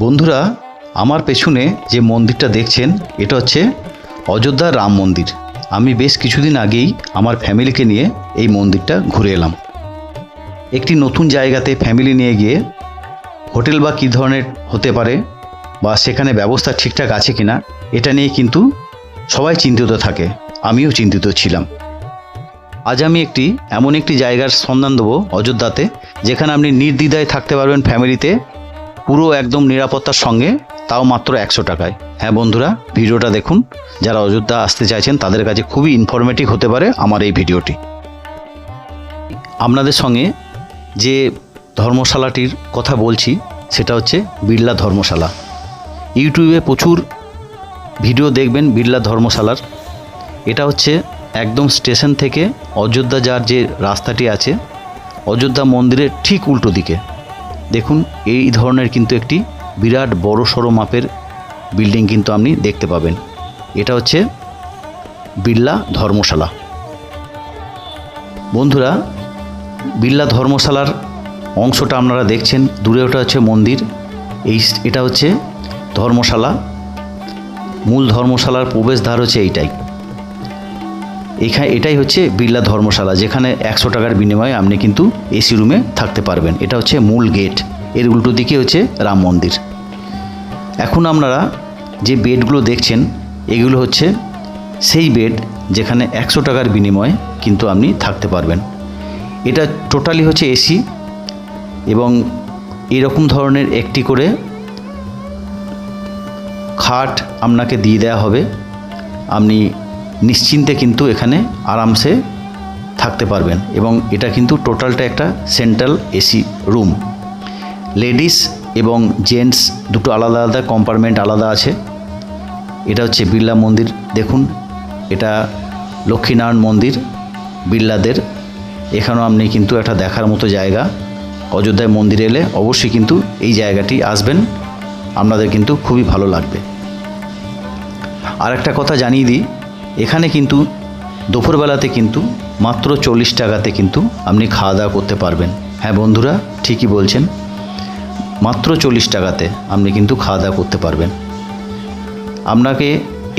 বন্ধুরা, আমার পেছনে যে মন্দিরটা দেখছেন এটা হচ্ছে অযোধ্যার রাম মন্দির। আমি বেশ কিছুদিন আগেই আমার ফ্যামিলিকে নিয়ে এই মন্দিরটা ঘুরে এলাম। একটি নতুন জায়গাতে ফ্যামিলি নিয়ে গিয়ে হোটেল বা কী ধরনের হতে পারে বা সেখানে ব্যবস্থা ঠিকঠাক আছে কিনা এটা নিয়ে কিন্তু সবাই চিন্তিত থাকে, আমিও চিন্তিত ছিলাম। আজ আমি এমন একটি জায়গার সন্ধান দেবো অযোধ্যাতে, যেখানে আপনি নির্দ্বিধায় থাকতে পারবেন ফ্যামিলিতে, পুরো একদম নিরাপত্তার সঙ্গে, তাও মাত্র 100 টাকায়। হ্যাঁ বন্ধুরা, ভিডিওটা দেখুন। যারা অযোধ্যা আসতে চাইছেন তাদের কাছে খুবই ইনফরমেটিভ হতে পারে আমার এই ভিডিওটি। আপনাদের সঙ্গে যে ধর্মশালাটির কথা বলছি সেটা হচ্ছে বিড়লা ধর্মশালা। ইউটিউবে প্রচুর ভিডিও দেখবেন বিড়লা ধর্মশালার। এটা হচ্ছে একদম স্টেশন থেকে অযোধ্যা যাওয়ার যে রাস্তাটি আছে, অযোধ্যা মন্দিরের ঠিক উল্টো দিকে দেখুন এই ধরনের কিন্তু একটি বিরাট বড় সড়ো মাপের বিল্ডিং কিন্তু আপনি দেখতে পাবেন। এটা হচ্ছে বিড়লা ধর্মশালা। বন্ধুরা, বিড়লা ধর্মশালার অংশটা আপনারা দেখছেন, দূরে ওটা হচ্ছে মন্দির, এটা হচ্ছে ধর্মশালা। মূল ধর্মশালার প্রবেশদ্বার হচ্ছে এটাই হচ্ছে বিড়লা ধর্মশালা, যেখানে 100 টাকার বিনিময়ে আপনি কিন্তু এসি রুমে থাকতে পারবেন। এটা হচ্ছে মূল গেট, এর উল্টো দিকে হচ্ছে রাম মন্দির। এখন আপনারা যে বেডগুলো দেখছেন এগুলো হচ্ছে সেই বেড যেখানে 100 টাকার বিনিময়ে কিন্তু আপনি থাকতে পারবেন। এটা টোটালি হচ্ছে এসি এবং এরকম ধরনের একটি করে খাট আপনাকে দিয়ে দেওয়া হবে। আপনি নিশ্চিন্তে কিন্তু এখানে আরামসে থাকতে পারবেন এবং এটা কিন্তু টোটালটা একটা সেন্ট্রাল এসি রুম। লেডিস এবং জেন্টস দুটো আলাদা আলাদা কম্পার্টমেন্ট আলাদা আছে। এটা হচ্ছে বিড়লা মন্দির। দেখুন, এটা লক্ষ্মীনারায়ণ মন্দির বিড়লাদের। এখানেও আপনি কিন্তু একটা দেখার মতো জায়গা। অযোধ্যায় মন্দিরে এলে অবশ্যই কিন্তু এই জায়গাটি আসবেন, আপনাদের কিন্তু খুবই ভালো লাগবে। আর একটা কথা জানিয়ে দিই, এখানে কিন্তু দুপুরবেলাতে কিন্তু মাত্র 40 টাকাতে কিন্তু আপনি খাওয়া দাওয়া করতে পারবেন। হ্যাঁ বন্ধুরা, ঠিকই বলছেন, মাত্র 40 টাকাতে আপনি কিন্তু খাওয়া দাওয়া করতে পারবেন। আপনাকে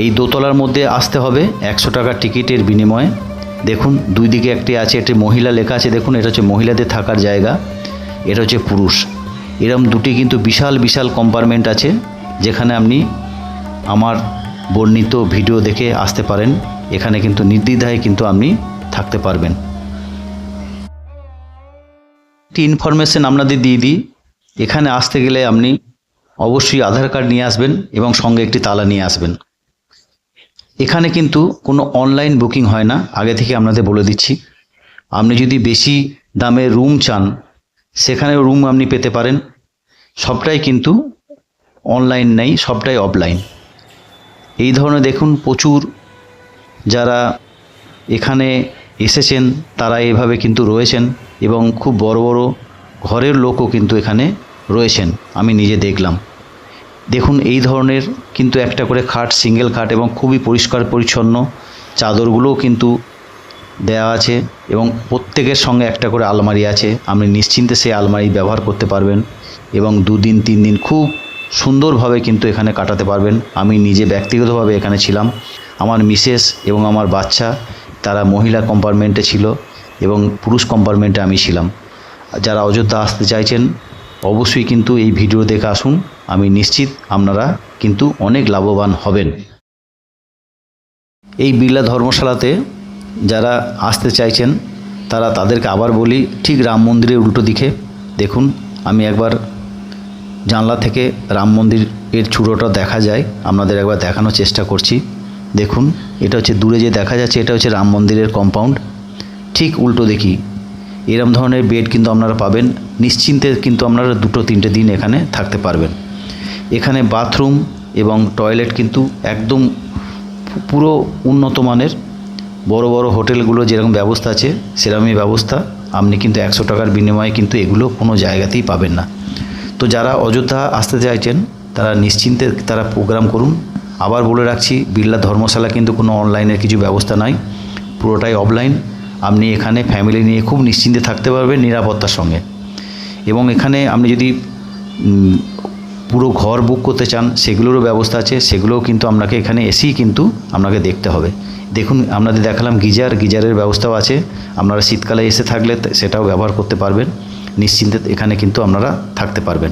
এই দোতলার মধ্যে আসতে হবে 100 টাকার টিকিটের বিনিময়ে। দেখুন দুই দিকে একটি আছে, এটি মহিলা লেখা আছে। দেখুন, এটা হচ্ছে মহিলাদের থাকার জায়গা, এটা হচ্ছে পুরুষ। এরকম দুটি কিন্তু বিশাল বিশাল কম্পার্টমেন্ট আছে, যেখানে আপনি আমার বর্ণিত ভিডিও দেখে আসতে পারেন। এখানে কিন্তু নির্দ্বিধায় কিন্তু আপনি থাকতে পারবেন। একটি ইনফরমেশন আপনাদের দিয়ে দিই, এখানে আসতে গেলে আপনি অবশ্যই আধার কার্ড নিয়ে আসবেন এবং সঙ্গে একটি তালা নিয়ে আসবেন। এখানে কিন্তু কোনো অনলাইন বুকিং হয় না, আগে থেকে আপনাদের বলে দিচ্ছি। আপনি যদি বেশি দামে রুম চান সেখানেও রুম আপনি পেতে পারেন। সবটাই কিন্তু অনলাইন নেই, সবটাই অফলাইন। এই ধরনের দেখুন প্রচুর যারা এখানে এসেছেন তারা এভাবে কিন্তু রয়েছেন এবং খুব বড় বড় ঘরের লোকও কিন্তু এখানে রয়েছেন, আমি নিজে দেখলাম। দেখুন এই ধরনের কিন্তু একটা করে খাট, সিঙ্গেল খাট, এবং খুবই পরিষ্কার পরিচ্ছন্ন। চাদরগুলোও কিন্তু দেওয়া আছে এবং প্রত্যেকের সঙ্গে একটা করে আলমারি আছে। আপনি নিশ্চিন্তে সেই আলমারি ব্যবহার করতে পারবেন এবং 2 দিন 3 দিন খুব সুন্দরভাবে কিন্তু এখানে কাটাতে পারবেন। আমি নিজে ব্যক্তিগতভাবে এখানে ছিলাম, আমার মিসেস এবং আমার বাচ্চা তারা মহিলা কম্পার্টমেন্টে ছিল এবং পুরুষ কম্পার্টমেন্টে আমি ছিলাম। যারা অযোধ্যা আসতে চাইছেন অবশ্যই কিন্তু এই ভিডিও দেখে আসুন, আমি নিশ্চিত আপনারা কিন্তু অনেক লাভবান হবেন। এই বিড়লা ধর্মশালাতে যারা আসতে চাইছেন তাদেরকে আবার বলি, ঠিক রাম মন্দিরের উল্টো দিকে দেখুন। আমি একবার জানলা থেকে রাম মন্দিরের চূড়োটা দেখা যায়, আপনাদের একবার দেখানোর চেষ্টা করছি। দেখুন, এটা হচ্ছে দূরে যে দেখা যাচ্ছে, এটা হচ্ছে রাম মন্দিরের কম্পাউন্ড। ঠিক উল্টো দিকে এরম ধরনের বেড কিন্তু আপনারা পাবেন। নিশ্চিন্তে কিন্তু আপনারা 2-3টে দিন এখানে থাকতে পারবেন। এখানে বাথরুম এবং টয়লেট কিন্তু একদম পুরো উন্নত মানের। বড় বড় হোটেলগুলো যেরকম ব্যবস্থা আছে সেরকমই ব্যবস্থা। আপনি কিন্তু 100 টাকার বিনিময়ে কিন্তু এগুলো কোনো জায়গাতেই পাবেন না। তো যারা অযোধ্যা আসতে চাইছেন তারা নিশ্চিন্তে তারা প্রোগ্রাম করুন। আবার বলে রাখছি, বিড়লা ধর্মশালা কিন্তু কোনো অনলাইনের কিছু ব্যবস্থা নাই, পুরোটাই অফলাইন। আপনি এখানে ফ্যামিলি নিয়ে খুব নিশ্চিন্তে থাকতে পারবেন নিরাপত্তার সঙ্গে। এবং এখানে আপনি যদি পুরো ঘর বুক করতে চান সেগুলোরও ব্যবস্থা আছে, সেগুলোও কিন্তু আপনাকে এখানে এসেই কিন্তু আপনাকে দেখতে হবে। দেখুন আপনাদের দেখালাম গিজারের ব্যবস্থাও আছে, আপনারা শীতকালে এসে থাকলে সেটাও ব্যবহার করতে পারবেন, নিশ্চিন্তে এখানে কিন্তু আপনারা থাকতে পারবেন।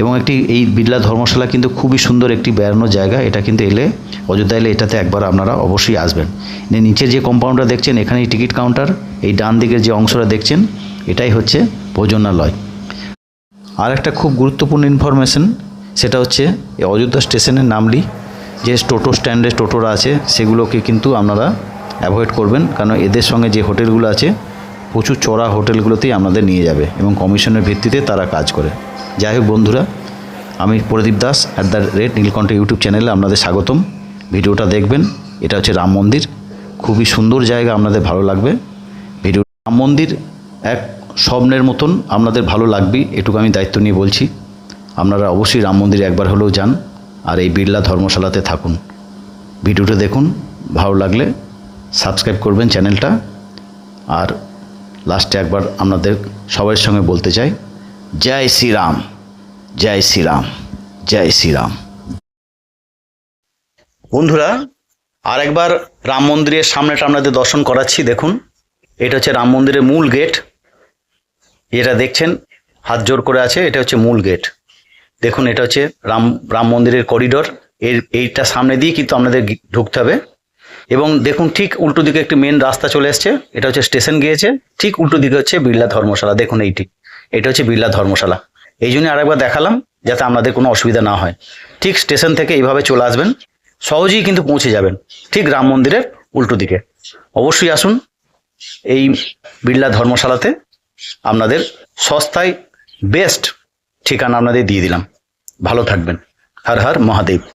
এবং এই বিড়লা ধর্মশালা কিন্তু খুবই সুন্দর একটি বেড়ানোর জায়গা, এটা কিন্তু অযোধ্যা এলে এটাতে একবার আপনারা অবশ্যই আসবেন। নিচের যে কম্পাউন্ডটা দেখছেন এখানেই টিকিট কাউন্টার, এই ডান দিকের যে অংশটা দেখছেন এটাই হচ্ছে ভোজনালয়। আর একটা খুব গুরুত্বপূর্ণ ইনফরমেশন, সেটা হচ্ছে এই অযোধ্যা স্টেশনের নামলি যে টোটো স্ট্যান্ডে টোটোরা আছে সেগুলোকে কিন্তু আপনারা অ্যাভয়েড করবেন, কারণ এদের সঙ্গে যে হোটেলগুলো আছে প্রচুর চড়া হোটেলগুলোতেই আপনাদের নিয়ে যাবে এবং কমিশনের ভিত্তিতে তারা কাজ করে। যাই হোক বন্ধুরা, আমি প্রদীপ দাস @নীলকণ্ঠ ইউটিউব চ্যানেলে আপনাদের স্বাগতম। ভিডিওটা দেখবেন। এটা হচ্ছে রাম মন্দির, খুবই সুন্দর জায়গা, আপনাদের ভালো লাগবে। রাম মন্দির এক স্বপ্নের মতন, আপনাদের ভালো লাগবে, এটুকু আমি দায়িত্ব নিয়ে বলছি। আপনারা অবশ্যই রাম মন্দিরে একবার হলেও যান আর এই বিড়লা ধর্মশালাতে থাকুন। ভিডিওটা দেখুন, ভালো লাগলে সাবস্ক্রাইব করবেন চ্যানেলটা। আর লাস্টে একবার আপনাদের সবার সঙ্গে বলতে চাই, জয় শ্রীরাম, জয় শ্রীরাম, জয় শ্রীরাম। বন্ধুরা, আরেকবার রাম মন্দিরের সামনেটা আপনাদের দর্শন করাচ্ছি। দেখুন, এটা হচ্ছে রাম মন্দিরের মূল গেট, যেটা দেখছেন হাত জোর করে আছে, এটা হচ্ছে মূল গেট। দেখুন, এটা হচ্ছে রাম মন্দিরের করিডোর, এইটা সামনে দিয়ে কিন্তু আপনাদের ঢুকতে হবে। এবং দেখুন ঠিক উল্টো দিকে একটি মেন রাস্তা চলে এসছে, এটা হচ্ছে স্টেশন গিয়েছে, ঠিক উল্টো দিকে হচ্ছে বিড়লা ধর্মশালা। দেখুন এটা হচ্ছে বিড়লা ধর্মশালা। এই জন্য আরেকবার দেখালাম যাতে আপনাদের কোনো অসুবিধা না হয়। ঠিক স্টেশন থেকে এইভাবে চলে আসবেন, সহজেই কিন্তু পৌঁছে যাবেন ঠিক রাম মন্দিরের উল্টো দিকে। অবশ্যই আসুন এই বিড়লা ধর্মশালাতে, আপনাদের সস্তায় বেস্ট ঠিকানা আপনাদের দিয়ে দিলাম। ভালো থাকবেন। হর হর মহাদেব।